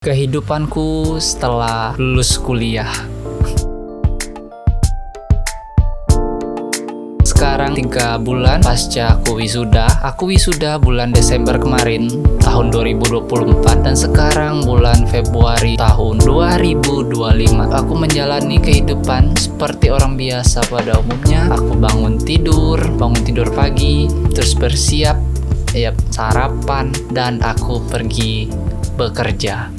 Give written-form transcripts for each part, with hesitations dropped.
Kehidupanku setelah lulus kuliah. Sekarang 3 bulan pasca aku wisuda. Aku wisuda bulan Desember kemarin tahun 2024 dan sekarang bulan Februari tahun 2025. Aku menjalani kehidupan seperti orang biasa pada umumnya. Aku bangun tidur pagi, terus bersiap, sarapan, dan aku pergi bekerja.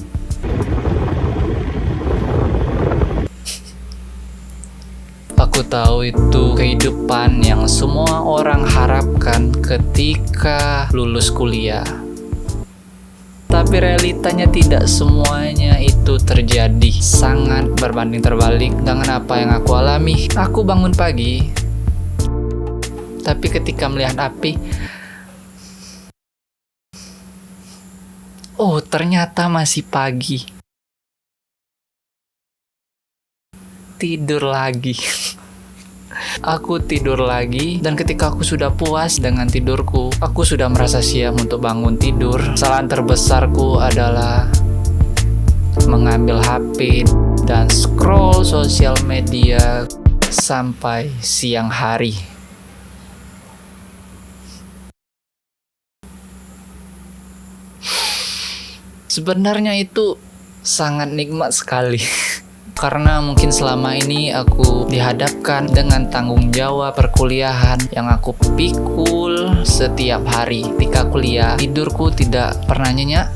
Aku tahu itu kehidupan yang semua orang harapkan ketika lulus kuliah. Tapi realitanya tidak semuanya itu terjadi. Sangat berbanding terbalik dengan apa yang aku alami. Aku bangun pagi, tapi ketika melihat api, oh ternyata masih pagi. Tidur lagi. Aku tidur lagi, dan ketika aku sudah puas dengan tidurku, aku sudah merasa siap untuk bangun tidur. Kesalahan terbesarku adalah mengambil HP dan scroll sosial media sampai siang hari. Sebenarnya itu sangat nikmat sekali. Karena mungkin selama ini aku dihadapkan dengan tanggung jawab perkuliahan yang aku pikul setiap hari. Ketika kuliah, tidurku tidak pernah nyenyak,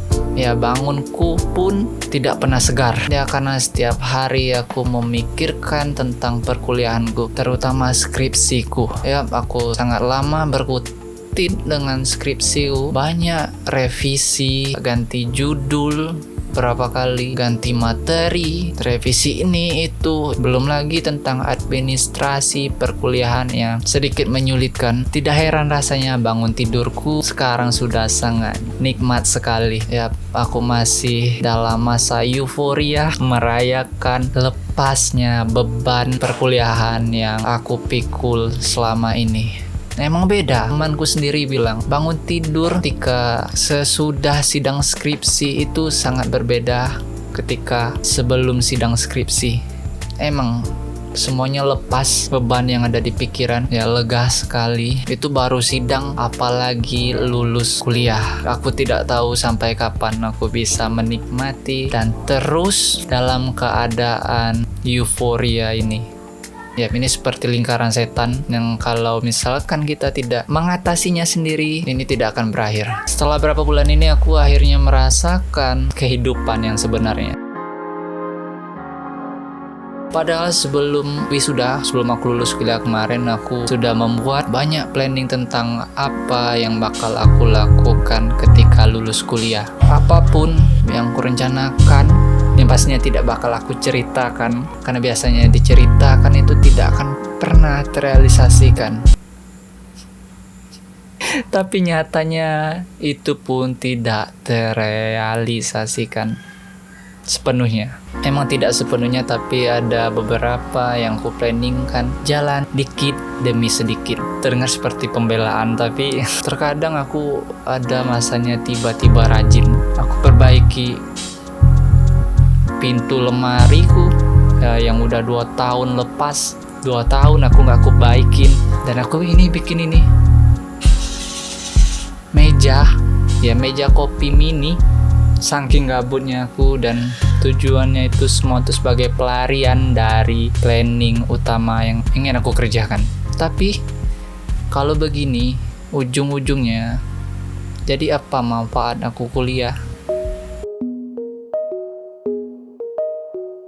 bangunku pun tidak pernah segar. Karena setiap hari aku memikirkan tentang perkuliahanku, terutama skripsiku. Aku sangat lama berkutit dengan skripsiku. Banyak revisi, ganti judul, berapa kali ganti materi, revisi ini itu, belum lagi tentang administrasi perkuliahan yang sedikit menyulitkan. Tidak heran rasanya bangun tidurku sekarang sudah sangat nikmat sekali. Aku masih dalam masa euforia merayakan lepasnya beban perkuliahan yang aku pikul selama ini. Emang beda. Temanku sendiri bilang bangun tidur ketika sesudah sidang skripsi itu sangat berbeda ketika sebelum sidang skripsi. Emang semuanya lepas beban yang ada di pikiran, lega sekali. Itu baru sidang, apalagi lulus kuliah. Aku tidak tahu sampai kapan aku bisa menikmati dan terus dalam keadaan euforia ini. Ini seperti lingkaran setan yang kalau misalkan kita tidak mengatasinya sendiri, ini tidak akan berakhir. Setelah berapa bulan ini aku akhirnya merasakan kehidupan yang sebenarnya. Padahal sebelum wisuda, sebelum aku lulus kuliah kemarin, aku sudah membuat banyak planning tentang apa yang bakal aku lakukan ketika lulus kuliah. Apapun yang kurencanakan, yang pastinya tidak bakal aku ceritakan, karena biasanya diceritakan itu tidak akan pernah terrealisasikan. Tapi nyatanya itu pun tidak terrealisasikan sepenuhnya. Emang tidak sepenuhnya, tapi ada beberapa yang ku planningkan jalan dikit demi sedikit. Terdengar seperti pembelaan, tapi terkadang aku ada masanya tiba-tiba rajin. Aku perbaiki pintu lemariku yang udah 2 tahun lepas. 2 tahun aku gak aku baikin. Dan aku bikin ini meja kopi mini. Saking gabutnya aku, dan tujuannya itu semua itu sebagai pelarian dari planning utama yang ingin aku kerjakan. Tapi kalau begini ujung-ujungnya, jadi apa manfaat aku kuliah?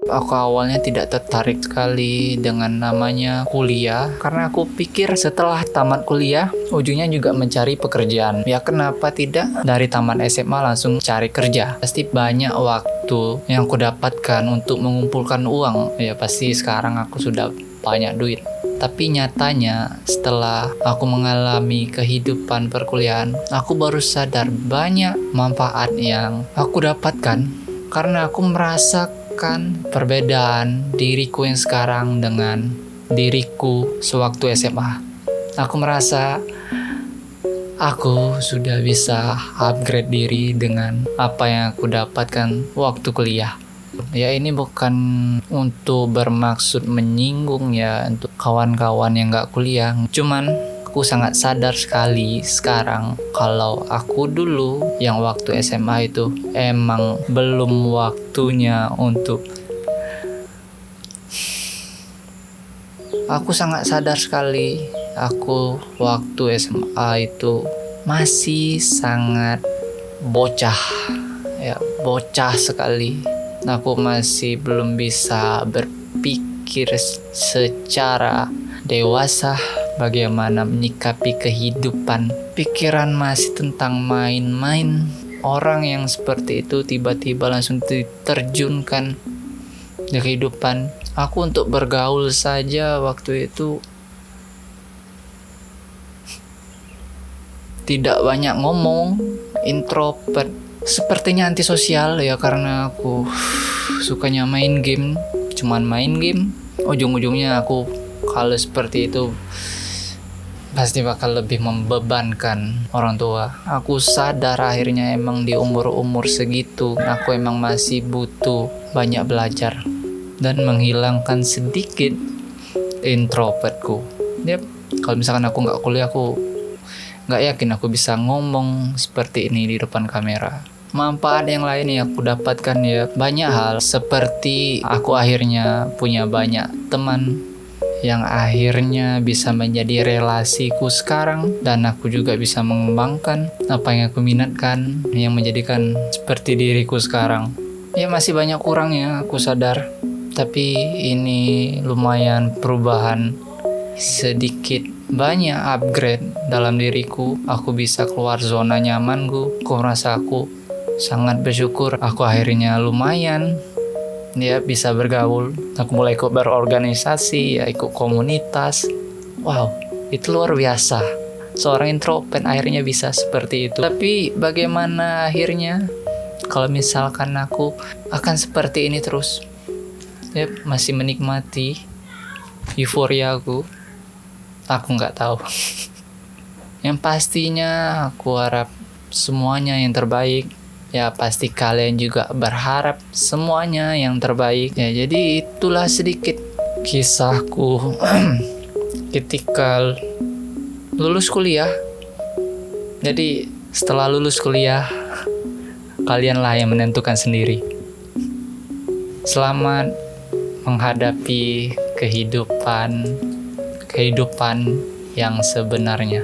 Aku awalnya tidak tertarik sekali dengan namanya kuliah, karena aku pikir setelah tamat kuliah ujungnya juga mencari pekerjaan. Kenapa tidak dari tamat SMA langsung cari kerja? Pasti banyak waktu yang aku dapatkan untuk mengumpulkan uang. Pasti sekarang aku sudah banyak duit. Tapi nyatanya setelah aku mengalami kehidupan perkuliahan, aku baru sadar banyak manfaat yang aku dapatkan, karena aku merasakan perbedaan diriku yang sekarang dengan diriku sewaktu SMA. Aku merasa aku sudah bisa upgrade diri dengan apa yang aku dapatkan waktu kuliah. Ya ini bukan untuk bermaksud menyinggung ya untuk kawan-kawan yang gak kuliah. Cuman aku sangat sadar sekali sekarang kalau aku dulu yang waktu SMA itu emang belum waktunya untuk. Aku sangat sadar sekali aku waktu SMA itu masih sangat bocah. Ya, bocah sekali. Aku masih belum bisa berpikir secara dewasa bagaimana menyikapi kehidupan. Pikiran masih tentang main-main. Orang yang seperti itu tiba-tiba langsung diterjunkan di kehidupan. Aku untuk bergaul saja waktu itu tidak banyak ngomong, introvert. Sepertinya antisosial ya karena aku sukanya main game, cuman main game. Ujung-ujungnya aku kalau seperti itu pasti bakal lebih membebankan orang tua. Aku sadar akhirnya emang di umur-umur segitu aku emang masih butuh banyak belajar dan menghilangkan sedikit introvertku. Yep, kalau misalkan aku nggak kuliah aku nggak yakin aku bisa ngomong seperti ini di depan kamera. Manfaat yang lain yang aku dapatkan ya banyak hal, seperti aku akhirnya punya banyak teman yang akhirnya bisa menjadi relasiku sekarang, dan aku juga bisa mengembangkan apa yang aku minatkan yang menjadikan seperti diriku sekarang. Ya masih banyak kurangnya aku sadar, tapi ini lumayan perubahan sedikit banyak upgrade dalam diriku. Aku bisa keluar zona nyamanku. Aku merasa aku sangat bersyukur. Aku akhirnya lumayan ya bisa bergaul. Aku mulai ikut berorganisasi, ya ikut komunitas. Wow, itu luar biasa. Seorang introvert akhirnya bisa seperti itu. Tapi bagaimana akhirnya kalau misalkan aku akan seperti ini terus? Ya, masih menikmati euforia aku nggak tahu. Yang pastinya aku harap semuanya yang terbaik. Ya pasti kalian juga berharap semuanya yang terbaik. Ya jadi itulah sedikit kisahku ketika lulus kuliah. Jadi setelah lulus kuliah, kalianlah yang menentukan sendiri. Selamat menghadapi kehidupan yang sebenarnya.